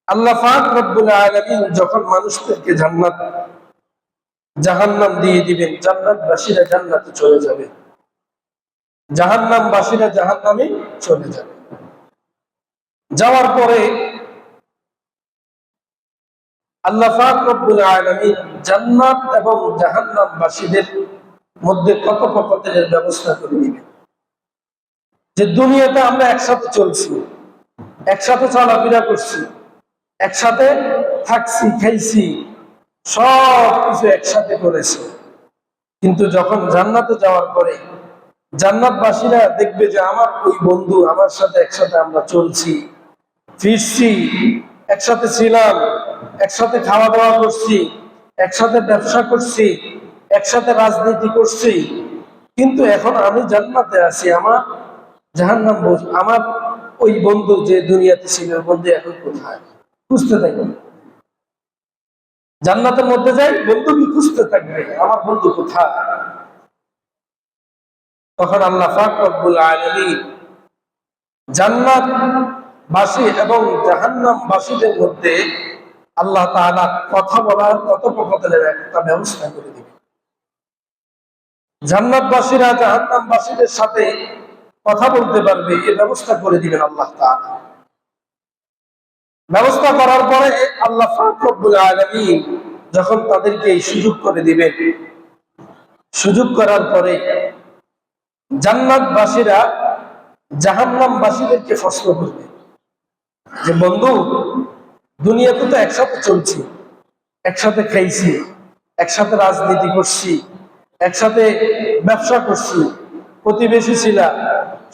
আল্লাহ পাক রব্বুল আলামিন যখন মানুষদেরকে জান্নাত জাহান্নাম দিয়ে দিবেন, জান্নাতবাসীরা জান্নাতে চলে যাবে, জাহান্নামবাসীরা জাহান্নামে চলে যাবে। যাওয়ার পরে আল্লাহ পাক রব্বুল আলামিন জান্নাত এবং জাহান্নামবাসীদের মধ্যে কথোপকথনের ব্যবস্থা করে দিবেন। যে দুনিয়াতে আমরা একসাথে চলছি, একসাথে চলাফেরা করছি, একসাথে থাকছি, খাইছি, সব কিছু একসাথে করেছি, কিন্তু যখন জান্নাতে যাওয়ার পরে জান্নাতবাসীরা দেখবে যে আমার ওই বন্ধু আমার সাথে একসাথে আমরা চলছি, ফিরছি, একসাথে ছিলাম, একসাথে খাওয়া দাওয়া করছি, একসাথে ব্যবসা করছি, একসাথে রাজনীতি করছি, কিন্তু এখন আমি জান্নাতে আছি, আমার জাহান্নাম আমার ওই বন্ধু যে দুনিয়াতে ছিল বন্ধু এখন কোথায়? খুঁজতে থাকবে, জান্নাতের মধ্যে যাই বন্ধুকে খুঁজতে থাকবে, আমার বন্ধু কোথায়? তখন আল্লাহ পাক রব্বুল আলামিন জান্নাতবাসী এবং জাহান্নামবাসীদের মধ্যে আল্লাহ তাআলা কথা বলার, কথোপকথনের একটা ব্যবস্থা করে দিবেন। জান্নাতবাসীরা জাহান্নামবাসীদের সাথে কথা বলতে পারবে, এই ব্যবস্থা করে দিবেন আল্লাহ তাআলা। ব্যবস্থা করার পরে আল্লাহ পাক রব্বুল আলামিন যখন তাদেরকে এই সুযোগ করে দিবেন, সুযোগ করার পরে জান্নাতবাসীরা জাহান্নামবাসীদেরকে প্রশ্ন করবে যে বন্ধু, দুনিয়াতে তো একসাথে চলছি, একসাথে খাইছি, একসাথে রাজনীতি করছি, একসাথে ব্যবসা করছি, প্রতিবেশী ছিলাম,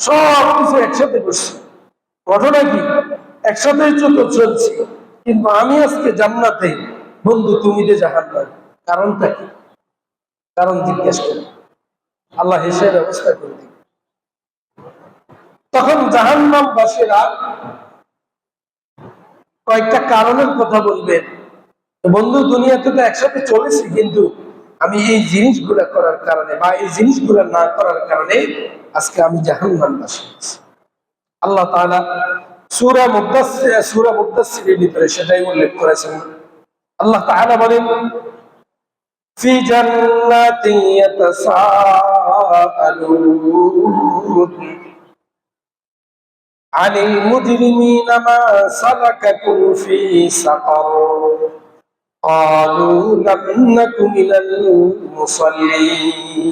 সব কিছু একসাথে করছি, ঘটনা কি একসাথেই তো চলছি, কিন্তু আমি আজকে জান্নাতে, বন্ধু তুমি যে জাহান্নামে, কারণটা কি? কারণ জিজ্ঞেস করে আল্লাহ হেসে ব্যবস্থা করে দিবে। তখন জাহান্নামবাসীরা কয়েকটা কারণের কথা বলবেন, বন্ধু দুনিয়াতে তো একসাথে চলেছি, কিন্তু আমি এই জিনিসগুলা করার কারণে বা এই জিনিসগুলা না করার কারণে আজকে আমি জাহান্নামবাসী। আল্লাহ তাআলা সূরা মুদ্দাসসিরের ভিতরে সেটাই উল্লেখ করেছেন। আল্লাহ তাআলা বলেন, ফি জান্নাতিন ইয়াতাসাআলুন আনিল মুজরিমিনা মা সালাকাকুম ফি সাকার ক্বালু লাম নাকু মিনাল মুসাল্লিন।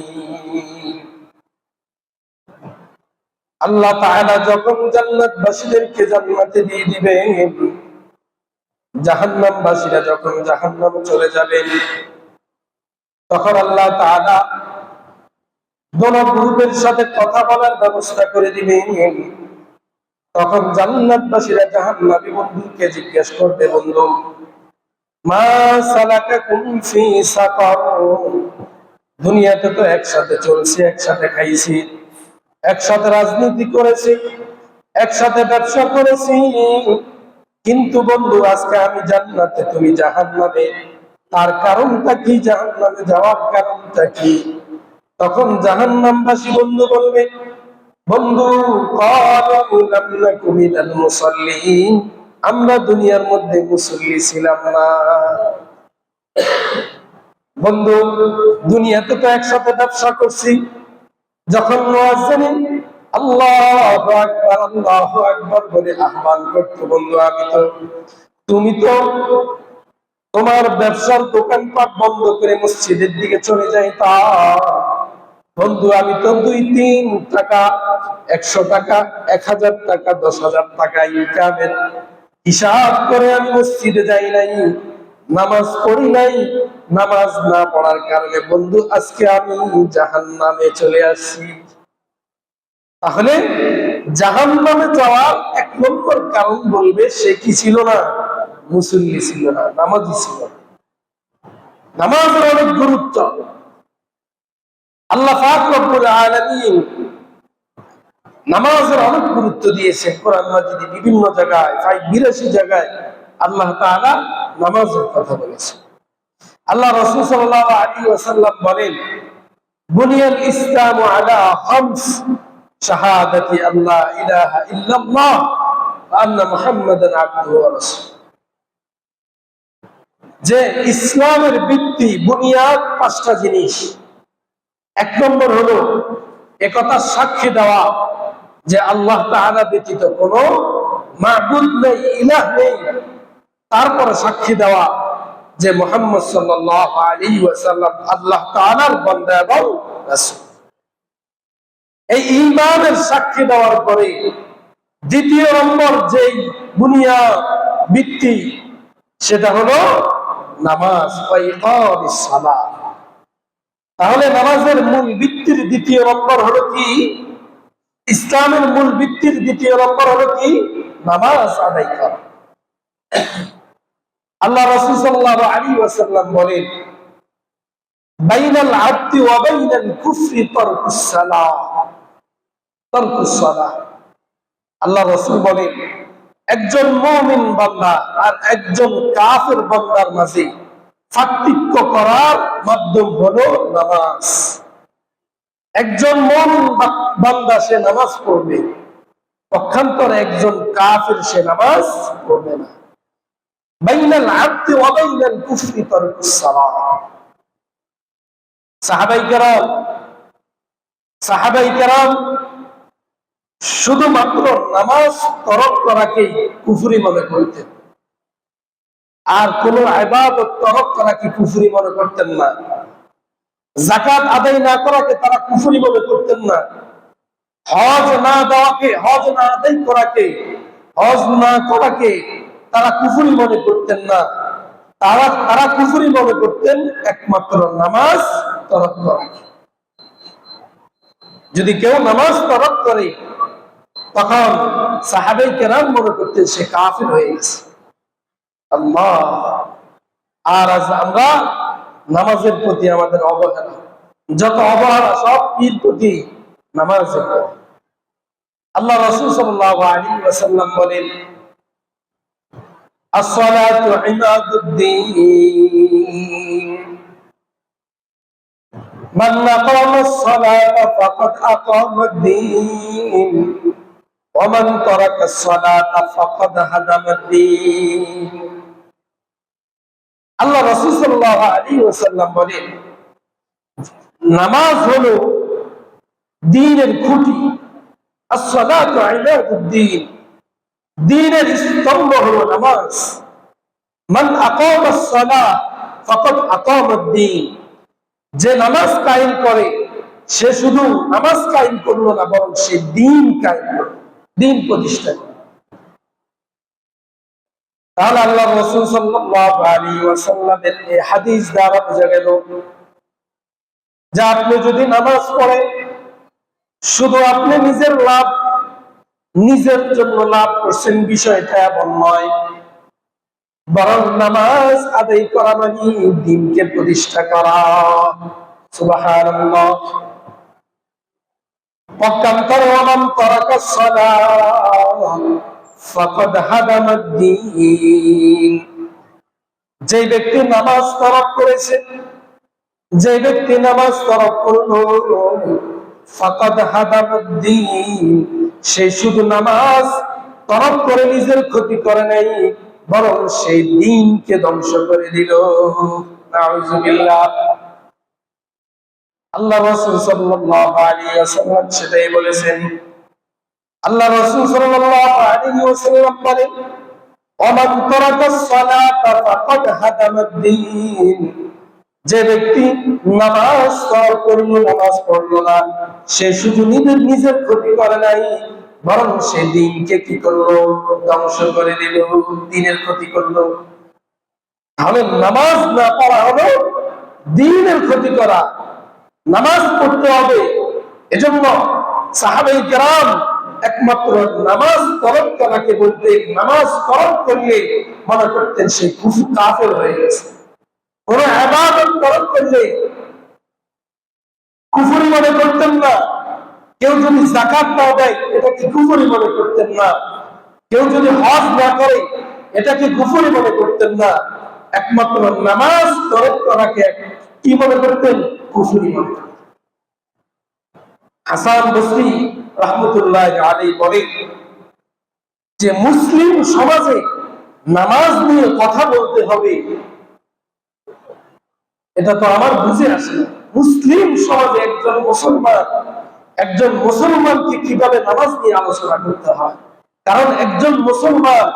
আল্লাহ তাআলা যখন জান্নাতবাসীদেরকে জান্নাতে দিয়ে দিবেন, জাহান্নামবাসীরা যখন জাহান্নামে চলে যাবেন, তখন আল্লাহ তাআলা দোনো গ্রুপের সাথে কথা বলার ব্যবস্থা করে দিবেন। তখন জান্নাতবাসীরা জাহান্নামী বন্ধুকে জিজ্ঞেস করবে, বন্ধু মা সালাকাকুম ফি সাকার, দুনিয়াতে তো একসাথে চলছি, একসাথে খাইছি, একসাথে রাজনীতি করেছি, একসাথে ব্যবসা করেছি, কিন্তু বন্ধু আজকে আমি জান্নাতে, তুমি জাহান্নামে, তার কারণটা কি? জাহান্নামে যাওয়ার কারণটা কি? তখন জাহান্নামবাসী বন্ধু বলবে, বন্ধু ক্বালু লাম নাকু মিনাল মুসাল্লিন, আমরা দুনিয়ার মধ্যে মুসল্লি ছিলাম না। বন্ধু দুনিয়াতে তো একসাথে ব্যবসা করছি, যখন মুয়াজ্জিন আল্লাহু আকবার আল্লাহু আকবার বলে আহ্বান করতো, বন্ধু তুমি তো তোমার ব্যবসার দোকানপাট বন্ধ করে মসজিদের দিকে চলে যাইতা। বন্ধু আমি তো 2-3 টাকা, 100 টাকা, 1000 টাকা, 10,000 টাকা ইনকামের হিসাব করে আমি মসজিদে যাই নাই, নামাজ পড়ি নাই, নামাজ না পড়ার কারণে বন্ধু আজকে আমি জাহান্নামে চলে আসছি। তাহলে জাহান্নামে যাওয়ার 1 নম্বর কারণ বলবে সে কি ছিল না? মুসল্লি ছিল না, নামাজি ছিল না। নামাজের অনেক গুরুত্ব। আল্লাহ পাক রব্বুল আলামিন নামাজের অনেক গুরুত্ব দিয়েছেন। কোরআন মাজিদে বিভিন্ন জায়গায়, 82 জায়গায় আল্লাহ তাআলা নামাজের কথা বলেছেন। আল্লাহ রাসূল সাল্লাল্লাহু আলাইহি ওয়াসাল্লাম বলেন, বুনিয়াল ইসলামু আলা খামস, শাহাদাতি আল্লা ইলাহা ইল্লাল্লাহ ওয়া আন্না মুহাম্মাদান আবদুহু ওয়া রাসূলুহু। যে ইসলামের ভিত্তি বুনিয়াদ 5টা জিনিস। 1 নম্বর হলো একথা সাক্ষী দেওয়া যে আল্লাহ তাআলা ব্যতীত কোনো মাবুদ নেই, ইলাহ নেই। তারপরে সাক্ষী দেওয়া যে মুহাম্মদ সাল্লাল্লাহু আলাইহি ওয়াসাল্লাম আল্লাহ তাআলার বান্দা এবং রাসূল। এই ঈমানের সাক্ষী দেওয়ার পরে দ্বিতীয় নম্বর যে বুনিয়াদ ভিত্তি সেটা হলো নামাজ, ওয়া ইকামিস সালাহ। তাহলে নামাজের মূল ভিত্তির দ্বিতীয় নম্বর হলো কি? ইসলামের মূল ভিত্তির দ্বিতীয় নম্বর হলো কি? নামাজ আদায় করা। আল্লাহ রাসূল সাল্লাল্লাহু আলাইহি ওয়াসাল্লাম বলেন, বাইনাল আবদি ওয়া বাইনাল কুফরি তারকুস সালাহ, তারকুস সালাহ। আল্লাহ রাসূল বলেন, একজন মুমিন বান্দা আর একজন কাফের বান্দার মাঝে পার্থক্য করার মাধ্যম হলো নামাজ। একজন মুমিন বান্দা সে নামাজ পড়বে, পক্ষান্তরে একজন কাফের সে নামাজ পড়বে না। বাইনাল আবদি ওয়া বাইনাল কুফরি তারকুস সালাহ। সাহাবায়ে কেরাম শুধুমাত্র নামাজ তরক করাকেই কুফরি মনে করতেন, আর কোন ইবাদত তরক করাকে কুফরি মনে করতেন না। যাকাত আদায় না করাকে তারা কুফরি মনে করতেন না। হজ না দেওয়াকে, হজ না আদায় করাকে, হজ না করাকে তারা কুফরি মনে করতেন না। তারা কুফরি মনে করতেন একমাত্র নামাজ তরক করাকে। যদি কেউ নামাজ তরক করে তখন সাহাবায়ে কেরাম মনে করতেন সে কাফির হয়ে গেছে। আল্লাহ! আর আজ আমরা নামাজের প্রতি আমাদের অবহেলা, যত অবহেলা সব পীর প্রতি নামাজের প্রতি। আল্লাহ রাসূল সাল্লাল্লাহু আলাইহি ওয়াসাল্লাম বলেন, as-salatu imaduddin, man aqama as-salata faqad aqama ad-din, wa man taraka as-salata faqad hadama ad-din। আল্লাহ রাসূল সাল্লাল্লাহু আলাইহি ওয়াসাল্লাম বলেন, নামাজ হলো দ্বীনের খুঁটি। as-salatu imaduddin, দ্বীনের স্তম্ভ হলো নামাজ। মান আকামা as-সালাহ ফাকাদ আকামা ad-din, যে নামাজ কায়েম করে সে শুধু নামাজ কায়েম করলো না, বরং সে দ্বীন কায়েম করলো, দ্বীন প্রতিষ্ঠা করলো। তাহলে আল্লাহ রাসূল সাল্লাল্লাহু আলাইহি ওয়াসাল্লামের এই হাদিস দ্বারা বোঝা গেল যে আপনি যদি নামাজ পড়েন শুধু আপনি নিজের লাভ, নিজের জন্য লাভ করছেন বিষয়টা এমন নয়, বরং নামাজ আদায় করা মানে দ্বীনকে প্রতিষ্ঠা করা। সুবহানাল্লাহ। পক্ষান্তরে মান তারাকা সালাহ ফাকাদ হাদামা ad-din, যে ব্যক্তি নামাজ তরক করেছে, যে ব্যক্তি নামাজ তরক করলো ফাকাদ হাদামা ad-din, সে শুধু নামাজ তরক করে নিজের ক্ষতি করে নাই, বরং সেই দ্বীনকে ধ্বংস করে দিল। নাউযুবিল্লাহ। আল্লাহ রাসূল সাল্লাল্লাহু আলাইহি ওয়াসাল্লাম সেটাই বলেছেন। আল্লাহ রাসূল সাল্লাল্লাহু আলাইহি ওয়াসাল্লাম বলেন, ওমান তারাকাস সালাতা ফাকাদ হাদামা ad-din, যে ব্যক্তি নামাজ তরক করলো, নামাজ পড়লো না, সে শুধু নিজের ক্ষতি করে নাই, বরং সে দ্বীনকে কি করলো? ধ্বংস করে দিল, দ্বীনের ক্ষতি করলো। তাহলে নামাজ না পড়া হলো দ্বীনের ক্ষতি করা। নামাজ পড়তে হবে। এজন্য সাহাবায়ে কেরাম একমাত্র নামাজ তরক করাকে বলতেন, নামাজ তরক করলে মনে করতেন সে কাফের হয়ে গেছে। কোন ইবাদত তরক করলে কুফরি মনে করতেন না। কেউ যদি যাকাত না দেয় এটাকে কুফরি মনে করতেন না। কেউ যদি হজ না করে এটাকে কুফরি মনে করতেন না। একমাত্র নামাজ তরক করাকে কি মনে করতেন? কুফরি মনে করতেন। হাসান বসরি রাহমাতুল্লাহি আলাইহি বলেন যে মুসলিম সমাজে নামাজ নিয়ে কথা বলতে হবে, এটা তো আমার বুঝে আসে না। মুসলিম সমাজে একজন মুসলমানকে কিভাবে নামাজ নিয়ে আলোচনা করতে হয়, কারণ একজন মুসলমান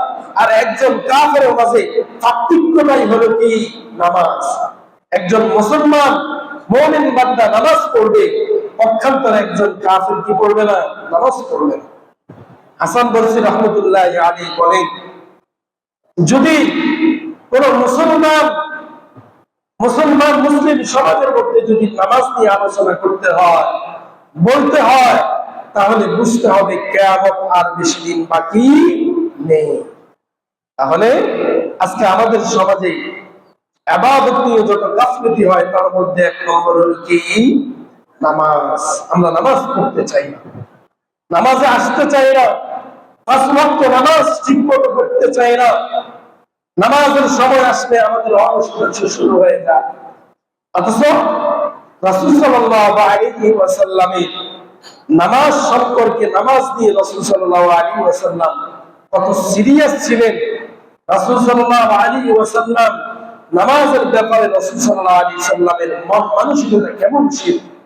আর একজন কাফেরের মাঝে পার্থক্যটাই হলো কি নামাজ। একজন মুসলমান মুমিন বান্দা নামাজ পড়বে, পক্ষান্তরে একজন কাফের কি পড়বে না, নামাজ পড়বে না। হাসান বসরি রাহমাতুল্লাহি আলাইহি বলেন, যদি কোন মুসলিম সমাজের মধ্যে যদি নামাজ নিয়ে আলোচনা করতে হয়, বলতে হয়, তাহলে বুঝতে হবে কিয়ামত আর বেশি দিন বাকি নেই। তাহলে আজকে আমাদের সমাজে ইবাদত নিয়ে যত গাফলতি হয়, তার মধ্যে এক নম্বর হলো কি নামাজ। আমরা নামাজ পড়তে চাই না, নামাজে আসতে চাই না, পাঁচ ওয়াক্ত নামাজ ঠিক মতো পড়তে চাই না। নামাজের সময় আসলে আমাদের অলসতা শুরু হয়ে যায়। অথচ রাসূল সাল্লাল্লাহু আলাইহি ওয়াসাল্লামের নামাজ সম্পর্কে, নামাজ নিয়ে রাসূল সাল্লাল্লাহু আলাইহি ওয়াসাল্লাম কত সিরিয়াস ছিলেন। রাসূল সাল্লাল্লাহু আলাইহি ওয়াসাল্লাম নামাজের ব্যাপারে রাসূল সাল্লাল্লাহু আলাইহি ওয়াসাল্লামের মন মানসিকতা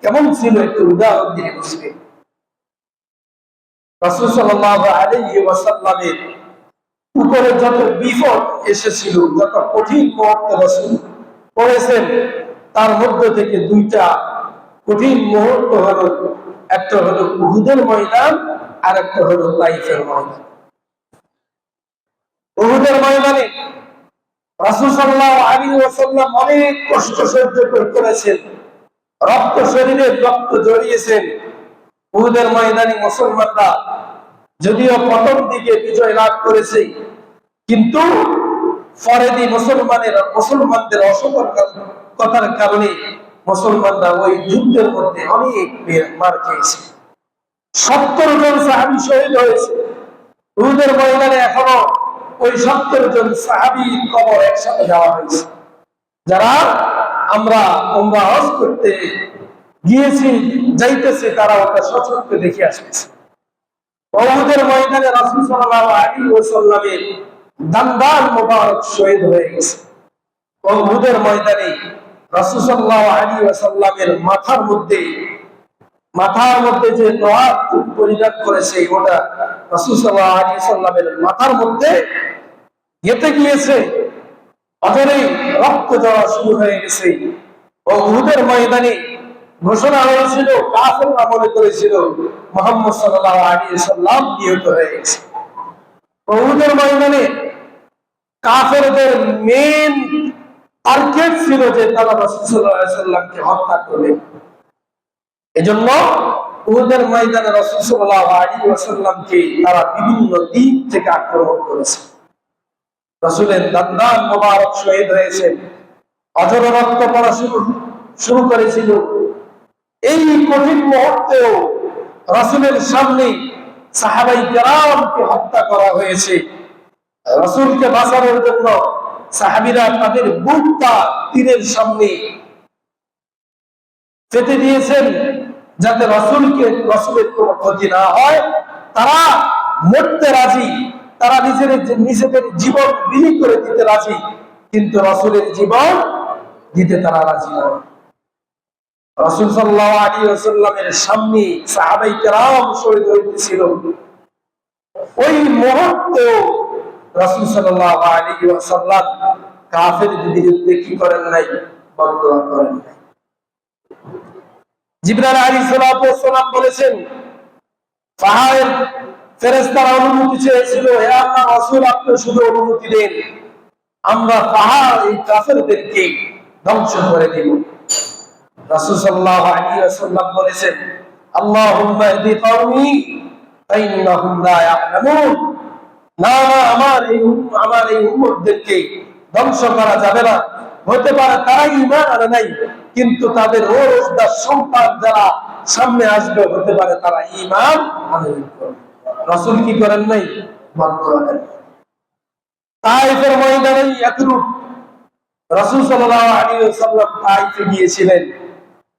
কেমন ছিল একটু উদাহরণ দিয়ে বুঝবেন। রাসূল সাল্লাল্লাহু আলাইহি ওয়াসাল্লামের উপরে যত বিপদ এসেছিল, যত কঠিন মুহূর্ত রাসূল পড়েছেন, তার মধ্যে থেকে দুইটা কঠিন মুহূর্ত হলো, একটা হলো উহুদের ময়দান, আর একটা হলো তাইফের ময়দান। উহুদের ময়দানে রাসূল সাল্লাল্লাহু আলাইহি ওয়াসাল্লাম অনেক কষ্ট সহ্য করেছেন, রক্ত শরীরে রক্ত জড়িয়েছেন। উহুদের ময়দানে মুসলমানরা যদিও প্রথম দিকে বিজয় লাভ করেছে, কিন্তু ফরেদি মুসলমানদের অসতর্কতার কারণে মুসলমানরা ওই যুদ্ধের মধ্যে অনেক মার খেয়েছে। 70 জন সাহাবী শহীদ হয়েছে। উহুদের ময়দানে এখনো ওই 70 জন সাহাবীর কবর একসাথে দেওয়া হয়েছে। যারা আমরা উমরা হজ করতে যাইতেছে, তারা ওটা সচক্ষে দেখে আসতেছে। উহুদের ময়দানে রাসূল সাল্লাল্লাহু আলাইহি ওয়াসাল্লামের দান্দান মোবারক শহীদ হয়ে গেছে। উহুদের ময়দানে রাসূল সাল্লাল্লাহু আলাইহি ওয়াসাল্লামের মাথার মধ্যে যে লোহার টুপ পরিধান করেছে, ওটা রাসূল সাল্লাল্লাহু আলাইহি ওয়াসাল্লামের মাথার মধ্যে গেঁথে গিয়েছে। অতরেই রক্ত ঝরা শুরু হয়ে গেছে। উহুদের ময়দানে ঘোষণা হয়েছিল, কাফেররা মনে করেছিল মুহাম্মদ সাল্লাল্লাহু আলাইহি ওয়াসাল্লাম নিহত হয়ে গেছে। উহুদের ময়দানে কাফেরদের মেইন টার্গেট ছিল যে তারা রাসূল সাল্লাল্লাহু আলাইহি ওয়াসাল্লামকে হত্যা করবে। এজন্য উহুদের ময়দানে রাসূল সাল্লাল্লাহু আলাইহি ওয়াসাল্লামকে তারা বিভিন্ন দিক থেকে আক্রমণ করেছে। রাসূলের দান্দান মোবারক শহীদ হয়েছে, অঝরে রক্ত পড়া শুরু করেছিল। এই কঠিন মুহূর্তেও রাসূলের সামনে সাহাবায়ে কেরামকে হত্যা করা হয়েছে। রাসূলকে বাঁচানোর জন্য সাহাবীরা তাদের বুকটা তীরের সামনে পেতে দিয়েছেন, যাতে রাসূলের কোনো ক্ষতি না হয়। তারা মরতে রাজি, তারা নিজেদের জীবন বিলি করে দিতে রাজি, কিন্তু রাসূলের জীবন দিতে তারা রাজি নয়। রাসূল সাল্লাল্লাহু আলাইহি ওয়াসাল্লামের সামনে সাহাবায়ে কেরাম শহীদ হয়েছিল। ওই মুহূর্তে রাসূল সাল্লাল্লাহু আলাইহি ওয়াসাল্লাম কাফেরদের বিরুদ্ধে কি করেন নাই, বদদুয়া করেন নাই। জিবরাইল আলাইহিস সালাম বলেছেন, পাহাড়ের ফেরেশতারা অনুমতি চেয়েছিল, হে আল্লাহ রাসূল, আপনি শুধু অনুমতি দেন, আমরা পাহাড় এই কাফেরদেরকে ধ্বংস করে দেব। রাসূল সাল্লাল্লাহু আলাইহি ওয়াসাল্লাম বলেছেন, আল্লাহুম্মা ইহদি কওমি ফাইন্নাহুম লা ইয়ালামুন। না, আমার এই উম্মতদেরকে ধ্বংস করা যাবে না। হতে পারে তারা ঈমান আনে নাই, কিন্তু তাদের ওরসদার সন্তান যারা সামনে আসবে, হতে পারে তারা ঈমান আনে। রাসূল কি করেন নাই, বদদুয়া দেন। তায়েফের ময়দানে এতটুকু রাসূল সাল্লাল্লাহু আলাইহি ওয়াসাল্লাম তায়েফে গিয়েছিলেন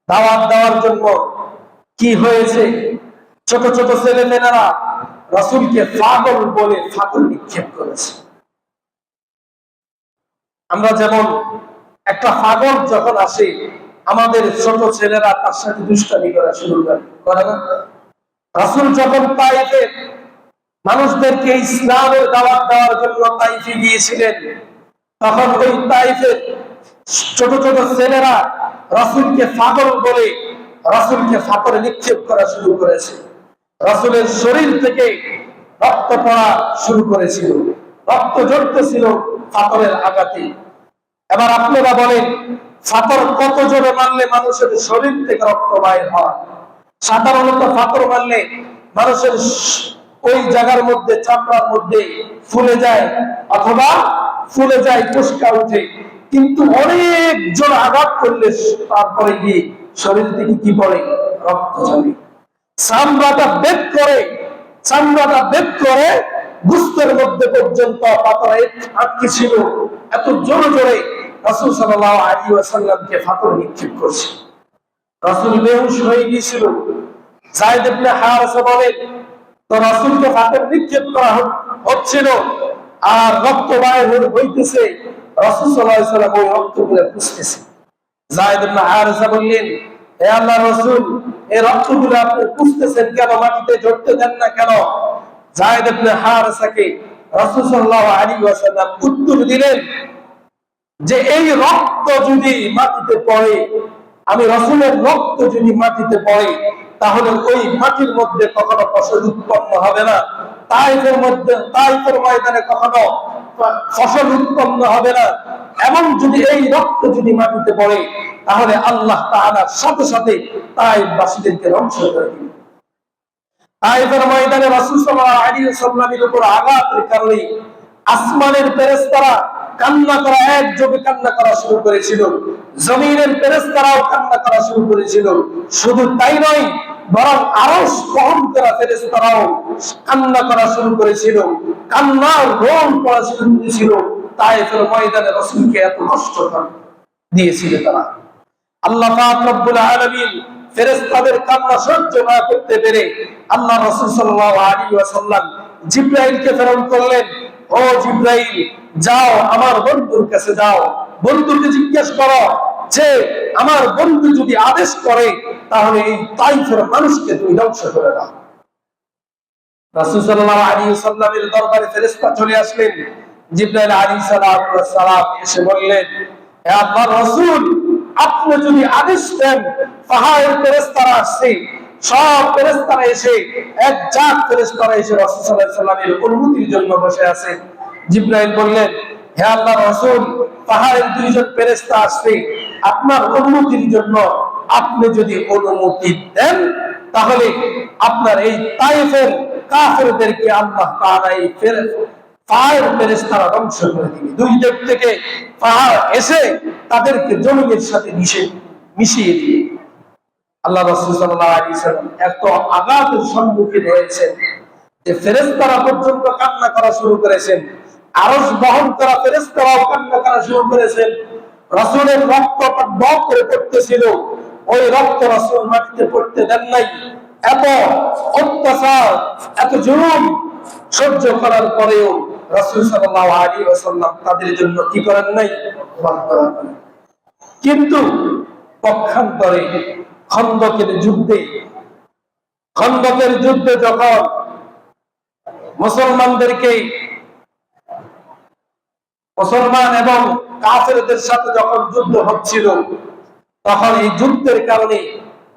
দাওয়াত দেওয়ার জন্য। কি হয়েছে, ছোট ছোট ছেলেমেয়েরা রাসূলকে পাগল বলে ফাঁদে নিক্ষেপ করেছে। আমরা যেমন একটা পাগল যখন আসে, আমাদের ছোট ছেলেরা তার সাথে দুষ্টামি করা শুরু করে না? রাসূল যখন তায়েফের মানুষদেরকে ইসলামের দাওয়াত দেওয়ার জন্য তাইফে গিয়েছিলেন, তখন ওই তাইফের ছোট ছোট ছেলেরা রাসূলকে পাগল বলে রাসূলকে পাথরে নিক্ষেপ করা শুরু করেছে। রাসূলের শরীর থেকে রক্ত পড়া শুরু করেছিল, রক্ত ঝরতেছিল পাথরের আঘাতে। এবার আপনারা বলেন, পাথর কত জোরে মারলে মানুষের শরীর থেকে রক্ত বাইর হয়? সাধারণত পাথর মারলে মানুষের ওই জায়গার মধ্যে, চামড়ার মধ্যে ফুলে যায় অথবা ফুলে যায়, ফুসকা উঠে। কিন্তু অনেক জোর আঘাত করলে তারপরে গিয়ে শরীর থেকে কি পড়ে? রক্ত ঝরে। চামড়াটা বেদ করে, চামড়াটা বেদ করে গুস্তের মধ্যে পর্যন্ত পাথরে আটকে ছিল। এত জোরে জোরে রাসূল সাল্লাল্লাহু আলাইহি ওয়াসাল্লামকে পাথর নিক্ষেপ করছে। রাসূল বেহুশ হয়ে গিয়েছিল। যায়েদ ইবনে হারেসা বলেন, তো রাসূলকে পাথর নিক্ষেপ করা হচ্ছিল আর রক্ত বাইর হইতেছে, রাসূল সাল্লাল্লাহু আলাইহি ওয়াসাল্লাম ওই রক্তগুলো পুষতেছে। যায়েদ ইবনে হারেসা বললেন, হে আল্লাহর রাসূল, এই রক্তগুলো আপনি পুষতেছেন কেন? মাটিতে ঝরতে দেন না কেন? যায়েদ ইবনে হারেসাকে রাসূল সাল্লাল্লাহু আলাইহি ওয়াসাল্লাম উত্তর দিলেন যে এই রক্ত যদি মাটিতে পড়ে, আমি রাসূলের রক্ত যদি মাটিতে পড়ে, তাহলে ওই মাটির মধ্যে কখনো ফসল উৎপন্ন হবে না। তায়েফের মধ্যে, তায়েফের ময়দানে কখনো ফসল উৎপন্ন হবে না। এবং যদি এই রক্ত যদি মাটিতে পড়ে, তাহলে আল্লাহ তাআলার সাথে সাথে তায়েফবাসীদেরকে ধ্বংস করে দিবেন। তায়েফের ময়দানে রাসূল সাল্লাল্লাহু আলাইহি ওয়াসাল্লামের উপর আঘাতের কারণে আসমানের ফেরেশতারা কান্না করা, একযোগে কান্না করা শুরু করেছিল। জমিনের ফেরেশতারাও কান্না করা শুরু করেছিল। শুধু তাই নয়, বরং আরশ বহন করা ফেরেশতারাও কান্না করা শুরু করেছিল। কান্নার রোল পড়া শুরু করেছিল। তায়েফের ময়দানে রাসূলকে এত কষ্ট দিয়েছিল তারা। আল্লাহ পাক রব্বুল আলামিন ফেরেশতাদের কান্না সহ্য না করতে পেরে আল্লাহ রাসূল সাল্লাল্লাহু আলাইহি ওয়াসাল্লাম জিবরাইলকে প্রেরণ করলেন। ও জিবরাইল, যাও আমার বন্ধুর কাছে যাও, বন্ধুকে জিজ্ঞেস করো যে আমার বন্ধু যদি আদেশ করে তাহলে এই তায়েফের মানুষকে তুমি ধ্বংস করে দাও। রাসূল সাল্লাল্লাহু আলাইহি ওয়াসাল্লামের দরবারে ফেরেশতা চলে আসলেন। জিবরাইল আলাইহিস সালাম এসে বললেন, হে আল্লাহর রাসূল, আপনি যদি আদেশ দেন, পাহাড়ের ফেরেশতারা আসছে, সব ফেরেশতারা এসে এক জাত ফেরেশতারা এসে রাসূল সাল্লাল্লাহু আলাইহি ওয়াসাল্লামের অনুমতির জন্য বসে আছে। জিবরাইল বললেন, হে আল্লাহর রাসূল, পাহাড়ের দুইজন ফেরেশতা আসছে, আপনার অনুমতির জন্য আপনি যদি অনুমতি দেন, তাহলে আপনার এই তায়েফের কাফেরদেরকে আল্লাহ তাআলা এই পাহাড়ের ফেরেশতারা ধ্বংস করে দিবে। দুই দিক থেকে পাহাড় এসে তাদেরকে জমিনের সাথে মিশিয়ে দিবে। আল্লাহ রাসূল সাল্লাল্লাহু আলাইহি ওয়াসাল্লাম এত আঘাতের সম্মুখীন হয়েছেন যে ফেরেশতারা পর্যন্ত কান্না করা শুরু করেছেন। আরশ বহন করা ফেরেশতারাও কান্না করা শুরু করেছেন। রাসূলের রক্তটা বক করে পড়তেছিল, ওই রক্ত রাসূল মাটিতে পড়তে দেন নাই। এত অত্যাচার, এত জুলুম সহ্য করার পরেও রাসূল সাল্লাল্লাহু আলাইহি ওয়াসাল্লাম তাদের জন্য কি করেন নাই? দোয়া করেন। কিন্তু পক্ষান্তরে খন্দকের যুদ্ধে যখন মুসলমান এবং কাফেরদের সাথে যখন যুদ্ধ হচ্ছিল, তখন এই যুদ্ধের কারণে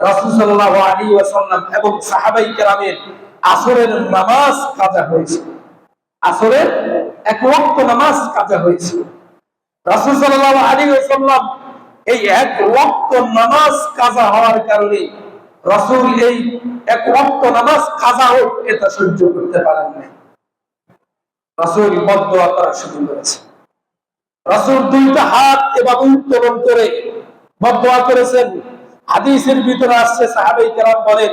রাসূল সাল্লাল্লাহু আলাইহি ওয়াসাল্লাম এবং সাহাবায়ে কেরামের আসরের নামাজ কাজা হয়েছিল। আসরের এক ওয়াক্ত নামাজ কাজা হয়েছিল। রাসূল সাল্লাল্লাহু আলাইহি ওয়াসাল্লাম এই এক ওয়াক্ত নামাজ কাজা হওয়ার কারণে রাসূল এই এক ওয়াক্ত নামাজ কাজা হোক এটা সহ্য করতে পারেন না। রাসূল বদদুয়া করা শুরু করেছে। রাসূল দুইটা হাত এভাবে উত্তোলন করে বদদুয়া করেছেন। হাদিসের ভিতরে আসছে, সাহাবায়ে কেরাম বলেন,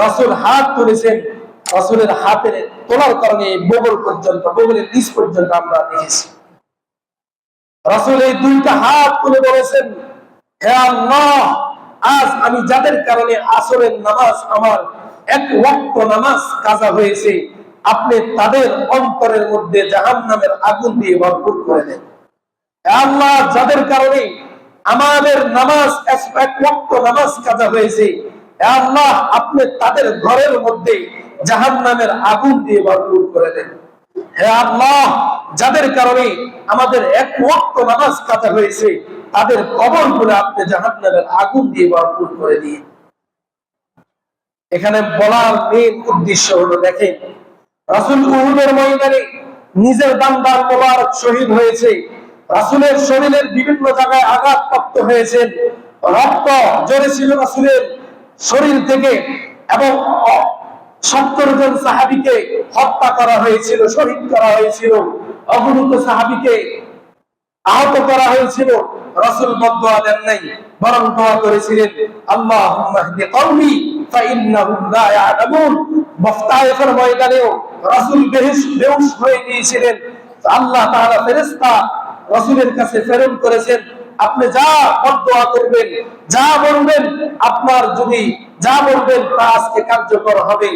রাসূল হাত তুলেছেন, রাসূলের হাতের তোলার কারণে বগলের নিচ পর্যন্ত আমরা দেখেছি। রাসূল এই দুইটা হাত তুলে বলেছেন, হে আল্লাহ, আজ আমি যাদের কারণে আসরের নামাজ আমার এক ওয়াক্ত নামাজ কাজা হয়েছে, আপনি তাদের অন্তরের মধ্যে জাহান্নামের আগুন দিয়ে ভরপুর করে দেন। হে আল্লাহ, যাদের কারণে আমাদের নামাজ এক ওয়াক্ত নামাজ কাজা হয়েছে, হে আল্লাহ আপনি তাদের ঘরের মধ্যে জাহান্নামের আগুন দিয়ে ভরপুর করে দেন। হে আল্লাহ যাদের কারণে আমাদের এক ওয়াক্ত নামাজ কাজা হয়েছে তাদের কবরগুলো আপনি জাহান্নামের আগুন দিয়ে ভরপুর করে দিয়ে। এখানে বলার মেন উদ্দেশ্য হলো, দেখেন রাসূল উহুদের ময়দানে নিজের বান্দার মোবারক শহীদ হয়েছে, রাসূলের শরীরের বিভিন্ন জায়গায় আঘাতপ্রাপ্ত হয়েছেন, রক্ত ঝরেছিল রাসূলের শরীর থেকে, এবং 70 জন সাহাবীকে হত্যা করা হয়েছিল, শহীদ করা হয়েছিল, অগণিত সাহাবীকে আহত করা হয়েছিল। রাসূল বদদুয়া দেন নাই, বরং দোয়া করেছিলেন, আল্লাহুম্মা হদি কওমি ফাইন্নাহুম লা ইয়ালামুন। বফতায়ের ময়দানেও রাসূল বেহুশ হয়ে গিয়েছিলেন, আল্লাহ তাআলা ফেরেশতা রাসূলের কাছে প্রেরণ করেছেন, আপনি যা বদদুয়া করবেন, যা বলবেন, আপনার যদি যা বলবেন তা আজকে কার্যকর হবে,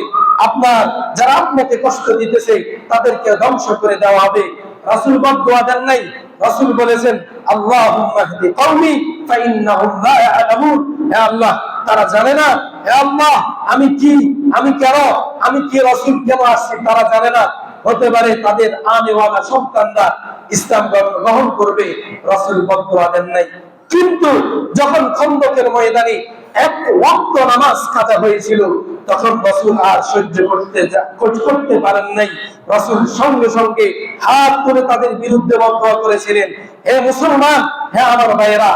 আপনার যারা আপনাকে কষ্ট দিতেছে তাদেরকে ধ্বংস করে দেওয়া হবে। রাসূল বদদুয়া দেন নাই, রাসূল বলেছেন, আল্লাহুম্মা হদি কওমি ফাইন্নাহুম লা ইয়ালামুন। হে আল্লাহ তারা জানে না, হে আল্লাহ আমি কি রাসূল কেন আসছি তারা জানে না, হতে পারে তাদের আনেওয়ালা সন্তানরা ইসলাম গ্রহণ করবে। রাসূল বদদুয়া দেন নাই। কিন্তু যখন খন্দকের ময়দানে এক ওয়াক্ত নামাজ কাজা হয়েছিল তখন রাসূল আর সহ্য করতে পারেন নাই। রাসূল সঙ্গে সঙ্গে হাত তুলে তাদের বিরুদ্ধে বদদুয়া করেছিলেন, হে মুসলমান, হে আমার ভাইয়েরা,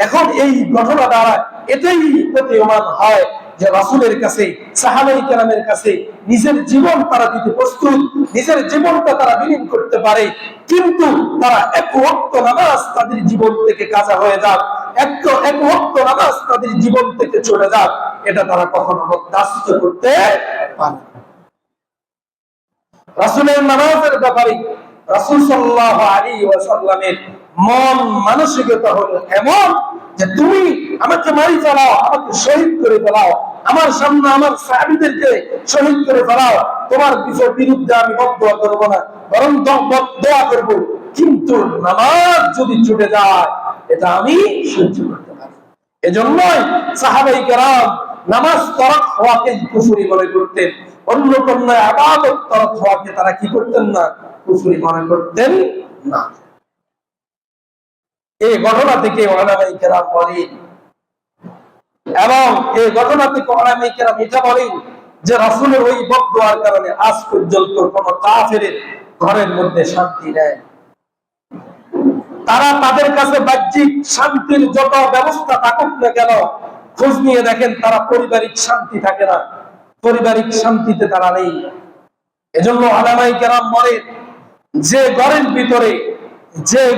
এখন এই ঘটনা দ্বারা এটাই প্রতীয়মান হয় যে রাসূলের কাছে, সাহাবায়ে কেরামের কাছে নিজের জীবন তারা দিতে প্রস্তুত, নিজের জীবনটা তারা বিলীন করতে পারে, কিন্তু তারা এক ওয়াক্ত নামাজ তাদের জীবন থেকে কাজা হয়ে যাক, এক ওয়াক্ত নামাজ তাদের জীবন থেকে চলে যাক, এটা তারা কখনো বরদাস্ত করতে পারে না। রাসূলের নামাজের ব্যাপারে রাসূল সাল্লাল্লাহু আলাইহি ওয়াসাল্লামের মন মানসিকতা হলো এমন যে তুমি আমাকে মারি ফেলাও, আমাকে শহীদ করে ফেলাও, আমার সামনে আমার সাহাবীদেরকে শহীদ করে ফেলাও, তোমার বিরুদ্ধে আমি বদদুয়া করব না, বরং দোয়া করব, কিন্তু নামাজ যদি ছুটে যায় এটা আমি সহ্য করতে পারি। এজন্যই সাহাবায়ে কেরাম নামাজ তরক হওয়াকে কুফরি মনে করতেন, অন্য কোন ইবাদত তরক হওয়াকে তারা কি করতেন না, কুফরি মনে করতেন না। এই ঘটনা থেকে উলামায়ে কেরাম বলেন, এবং এই ঘটনা থেকে উলামায়ে কেরাম এটা বলেন যে রাসূলের ওই বদদুয়ার কারণে আজ পর্যন্ত কোন কাফেরের ঘরের মধ্যে শান্তি নেই। তারা তাদের কাছে বাহ্যিক শান্তির যত ব্যবস্থা থাকুক না কেন, খোঁজ নিয়ে দেখেন তারা পারিবারিক শান্তি থাকে না, পারিবারিক শান্তিতে তারা নেই। এজন্য উলামায়ে কেরাম বলেন যে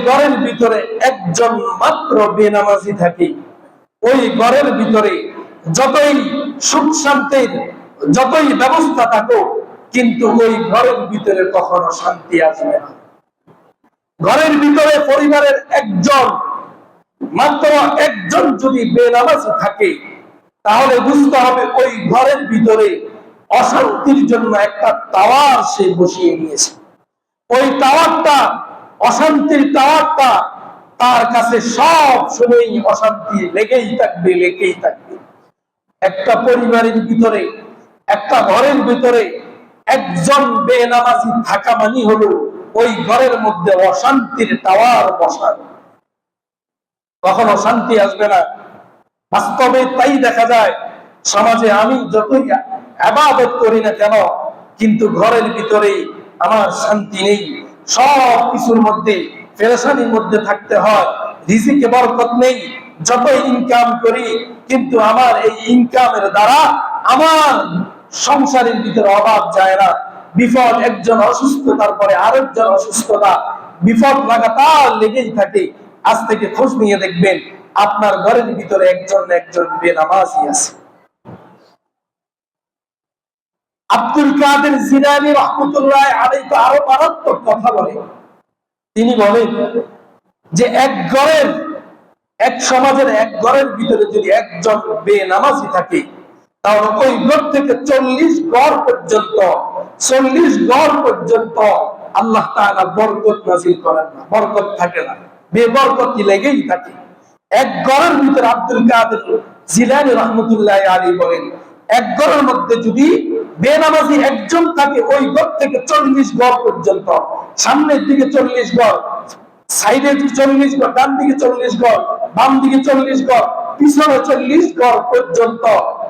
ঘরের ভিতরে একজন মাত্র বেনামাজি থাকে, ওই ঘরের ভিতরে যতই সুখ শান্তির যতই ব্যবস্থা থাকুক, কিন্তু ওই ঘরের ভিতরে কখনো শান্তি আসবে না। ঘরের ভিতরে পরিবারের মাত্র একজন যদি বেনামাজি থাকে, তাহলে বুঝতে হবে ওই ঘরের ভিতরে অশান্তির জন্য একটা টাওয়ার সে বসিয়ে নিয়েছে। ওই টাওয়ারটা, অশান্তির টাওয়ারটা তার কাছে সব সময় অশান্তি লেগেই থাকবে। একটা পরিবারের ভিতরে, একটা ঘরের ভিতরে একজন বেনামাজি থাকা মানে হলো ওই ঘরের মধ্যে অশান্তির টাওয়ার বসানো, কখনো শান্তি আসবে না। বাস্তবে তাই দেখা যায় সমাজে, আমি যতই ইবাদত করি না কেন, কিন্তু ঘরের ভিতরে আমার শান্তি নেই, সব কিছুর মধ্যে পেরেশানির মধ্যে থাকতে হয়, রিজিকে বরকত নেই, যত ইনকাম করি কিন্তু আমার এই ইনকামের দ্বারা আমার সংসারের ভিতরে অভাব যায় না। বিপদ, একজন অসুস্থ, তারপরে আরেকজন অসুস্থতা, বিপদ লাগাতার লেগেই থাকে। আজ থেকে খোঁজ নিয়ে দেখবেন আপনার ঘরের ভিতরে একজন বেনামাজি আছে। আব্দুল কাদের জিলানী রাহমাতুল্লাহ আলাইহি তো আরো মারাত্মক কথা বলে। তিনি বলেন যে এক সমাজের এক ঘরের ভিতরে যদি একজন বেনামাজি থাকে, তাহলে ওই ঘর থেকে 40 ঘর পর্যন্ত আল্লাহ তাআলা বরকত নাযিল করেন না, বরকত থাকে না, বেবরকতি লেগেই থাকে। এক ঘরের ভিতরে আব্দুল কাদের জিলানী রাহমাতুল্লাহি আলাইহি বলেন, এক ঘরের মধ্যে যদি বেনামাজি একজন থাকে, ওই ঘর থেকে 40 ঘর পর্যন্ত, সামনের দিকে 40 ঘর, সাইডে 40 ঘর, ডান দিকে 40 ঘর, বাম দিকে 40 ঘর, পিছনে 40 ঘর পর্যন্ত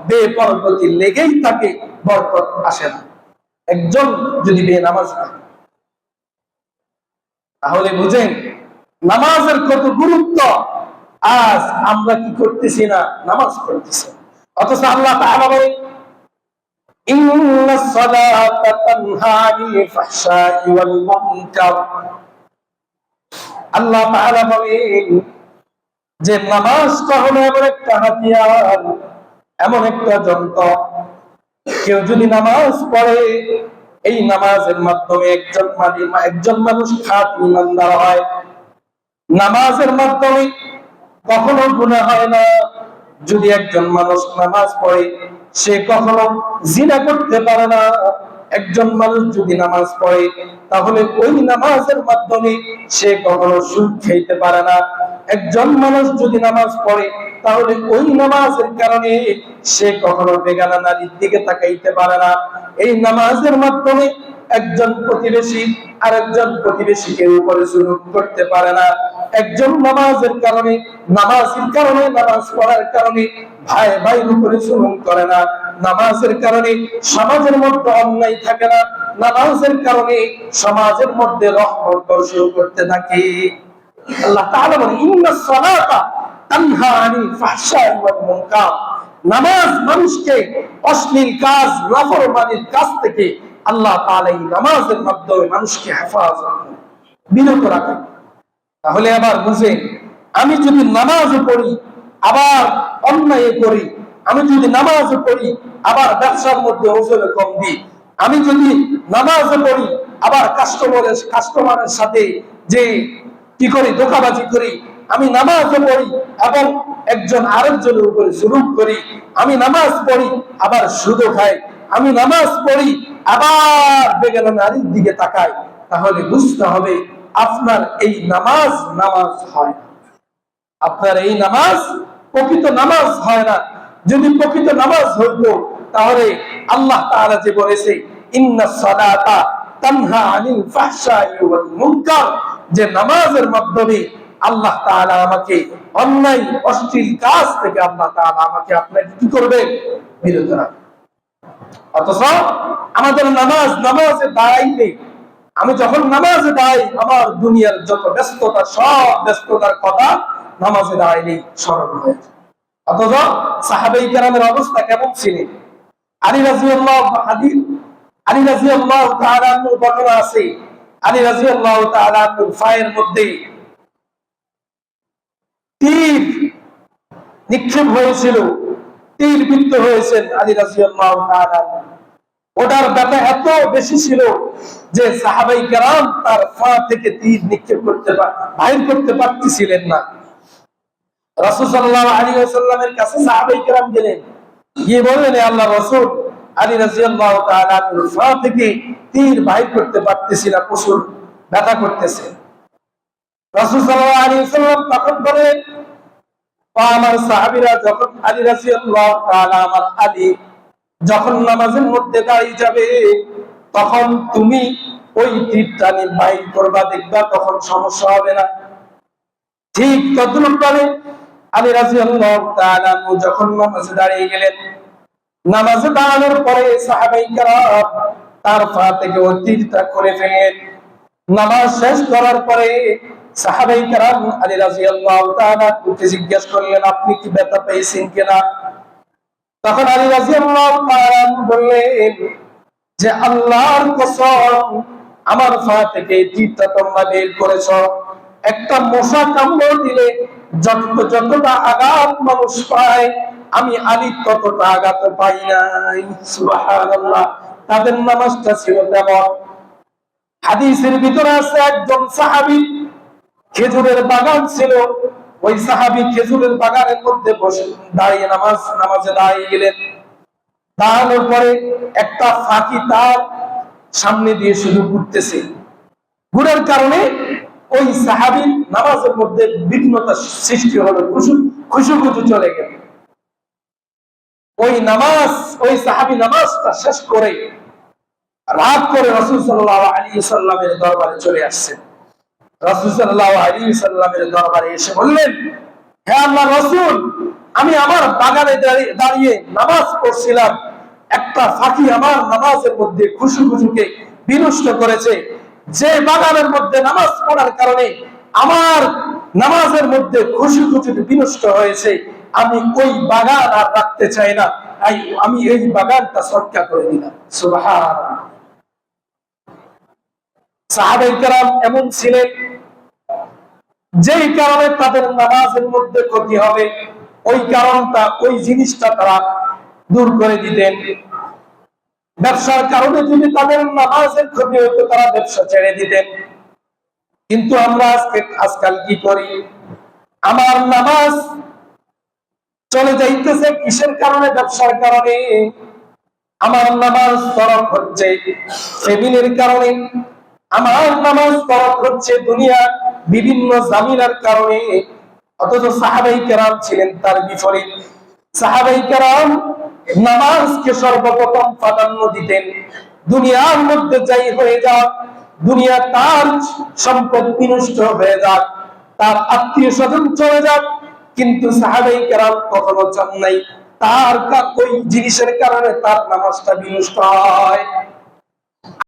বেপরগতি লেগেই থাকে, বরকত আসে না একজন যদি বেনামাজ থাকে। তাহলে বুঝেন নামাজের কত গুরুত্ব। আজ আমরা কি করতেছি না? নামাজ পড়তেছি। অথচ আল্লাহ তাআলা বলেন, ইন্নাস সালাতা তানহা আনিল ফাহশাই ওয়াল মুনকার। আল্লাহ তাআলা বলেন যে নামাজটা হলো এমন একটা হাতিয়ার, এমন একটা যন্ত্র, কেউ যদি নামাজ পড়ে, এই নামাজের মাধ্যমে একজন মানুষ খাঁটি ইমানদার হয়। নামাজের মাধ্যমে কখনো গুনাহ হয় না। যদি একজন মানুষ নামাজ পড়ে, সে কখনো জিনা করতে পারে না। একজন মানুষ যদি নামাজ পড়ে, তাহলে ওই নামাজের মাধ্যমে সে কখনো সুদ খেতে পারে না। একজন মানুষ যদি নামাজ পড়ে, তাহলে ওই নামাজের কারণে সে কখনো বেগানা নারীর দিকে তাকাইতে পারে না। এই নামাজের মাধ্যমে একজন প্রতিবেশী আরেকজন প্রতিবেশীকে উপরে জুলুম করতে পারে না। একজন নামাজের কারণে, নামাজের কারণে, নামাজ পড়ার কারণে ভাই ভাইয়ের উপরে জুলুম করে না। নামাজের কারণে সমাজের মধ্যে অন্যায় থাকে না। নামাজের কারণে সমাজের মধ্যে রহমত বর্ষণ করতে থাকে। আল্লাহ তাআলা বলেন, ইন্নাস সালাতা তানহা আনিল ফাহশাই ওয়াল মুনকার। নামাজ মানুষকে অশ্লীল কাজ, নাফরমানির কাজ থেকে আল্লাহ তাআলা এই নামাজের মাধ্যমে মানুষকে হেফাজত করেন, বিরত রাখেন। তাহলে আবার বুঝেন, আমি যদি নামাজও পড়ি আবার অন্যায় করি, আমি যদি নামাজও পড়ি আবার ব্যবসার মধ্যে ওজনে কম দিই, আমি যদি নামাজও পড়ি আবার কাস্টমারের সাথে যে কি করি, ধোঁকাবাজি করি, আমি নামাজও পড়ি এবং একজন আরেকজনের উপরে জুলুম করি, আমি নামাজ পড়ি আবার সুদও খাই, আমি নামাজ পড়ি আবার বেগানা নারীর দিকে তাকাই, তাহলে বুঝতে হবে আপনার এই নামাজ নামাজ হয় না। আপনার এই নামাজ প্রকৃত নামাজ হয় না। যদি প্রকৃত নামাজ হইতো, তাহলে আল্লাহ তাআলা যে বলেছে, ইন্নাস সালাতা তানহা আনিল ফাহশাই ওয়াল মুনকার, যে নামাজের মাধ্যমে আল্লাহ তাআলা আমাকে অন্যায় অশ্লীল কাজ থেকে আল্লাহ তাআলা আমাকে আপনাকে কি করবে? বিরত রাখবে। অথচ আমাদের নামাজে দাঁড়াই নেই। আমি যখন নামাজে দাঁড়াই, আমার দুনিয়ার যত ব্যস্ততা, সব ব্যস্ততার কথা নামাজে দাঁড়াইলেই স্মরণ হয়েছে। অথচ সাহাবায়ে কেরামের অবস্থা কেমন ছিল? আলী রাদিয়াল্লাহু তাআলা আনহু ঘটনা আছে। আলী রাদিয়াল্লাহু তাআলা আনহুর পায়ের মধ্যে তীর নিক্ষেপ হয়েছিল, তীর বিদ্ধ হয়েছেন আলী রাদিয়াল্লাহু তাআলা। ওটার ব্যথা এত বেশি ছিল যে সাহাবায়ে কেরাম তার পা থেকে তীর নিক্ষেপ বাহির করতে পারতেছিলেন না। রাসূল সাল্লাল্লাহু আলাইহি ওয়াসাল্লামের কাছে সাহাবায়ে কেরাম গেলেন, গিয়ে বললেন, হে আল্লাহর রাসূল, আলী রাদিয়াল্লাহু তাআলা আনহুর পা থেকে তীর বাহির করতে পারতেছি না, প্রচুর ব্যথা করতেছে। রাসূল সাল্লাল্লাহু আলাইহি ওয়াসাল্লাম তখন বলেন, আমার সাহাবীরা যখন আলী রাদিয়াল্লাহু তাআলা, আমার আলী যখন নামাজের মধ্যে দাঁড়িয়ে যাবে, তখন তুমি ওই তীরটা বাহির করবা, দেখবা তখন সমস্যা হবে না। ঠিক তদ্রুপ করে আলী রাদিয়াল্লাহু তাআলা যখন নামাজে দাঁড়িয়ে গেলেন, নামাজে দাঁড়ানোর পরে সাহাবায়ে কেরাম তার পা থেকে ওই তীরটা খুলে ফেললেন। নামাজ শেষ করার পরে সাহাবায়ে কেরাম আলী রাদিয়াল্লাহু তাআলা কে জিজ্ঞেস করলেন, আপনি কি ব্যথা পেয়েছেন কিনা? তখন আলী রাদিয়াল্লাহু তাআলা বললেন যে, আল্লাহর কসম, আমার পা থেকে তীরটা তোমরা বের করেছো, একটা মশা কামড় দিলে যতটা আঘাত মানুষ পায়, আমি আলী ততটা আঘাত পাই নাই। সুবহানাল্লাহ। তাদের নামাজটা ছিল তেমন। হাদিসের ভিতরে আছে, একজন সাহাবী, খেজুরের বাগান ছিল, ওই সাহাবী খেজুরের বাগানের মধ্যে বসে দাঁড়িয়ে নামাজে দাঁড়িয়ে গেলেন। দাঁড়ানোর পরে একটা ফাঁকি তার সামনে দিয়ে শুধু ঘুরতেছে। ঘুরার কারণে ওই সাহাবীর নামাজের মধ্যে বিঘ্নতা সৃষ্টি হলো, খুশুখুশু চলে গেল। ওই সাহাবী নামাজটা শেষ করে রাত করে রাসূল সাল্লাল্লাহু আলাইহি ওয়াসাল্লামের দরবারে চলে আসছেন। রাসূল সাল্লাল্লাহু আলাইহি ওয়াসাল্লামের দরবারে এসে বললেন, হে আল্লাহর রাসূল, আমি আমার বাগানে দাঁড়িয়ে নামাজ পড়ছিলাম, একটা ফাঁকি আমার নামাজের মধ্যে খুশুখুশুকে বিনষ্ট করেছে। যে বাগানের মধ্যে নামাজ পড়ার কারণে আমার নামাজের মধ্যে খুশুখুশু বিনষ্ট হয়েছে, আমি ওই বাগান আর রাখতে চাই না, আমি এই বাগানটা সৎকার করে দিলাম। সুবহানাল্লাহ। সাহাবায়ে কেরাম এমন ছিলেন, যেই কারণে তাদের নামাজের মধ্যে ক্ষতি হবে ওই জিনিসটা তারা দূর করে দিতেন। ব্যবসার কারণে যদি তাদের নামাজের ক্ষতি হতো, তারা ব্যবসা ছেড়ে দিতেন। কিন্তু আমরা আজকাল কি করি? আমার নামাজ চলে যাইতেছে কিসের কারণে? ব্যবসার কারণে। আমার নামাজ তরক হচ্ছে ফ্যামিলির কারণে। আমার নামাজ তরক হচ্ছে দুনিয়া বিভিন্ন জামিলার কারণে। অথচ সাহাবায়ে কেরাম ছিলেন তার বিপরীত। সাহাবায়ে কেরাম নামাজকে সর্বপ্রথম প্রাধান্য দিতেন। দুনিয়ার মধ্যে যাই হয়ে যাক, দুনিয়া তার সম্পদ বিনষ্ট হয়ে যাক, তার আত্মীয় স্বজন চলে যাক, কিন্তু সাহাবায়ে কেরাম কখনো চান নাই তার ওই জিনিসের কারণে তার নামাজটা বিনষ্ট হয়।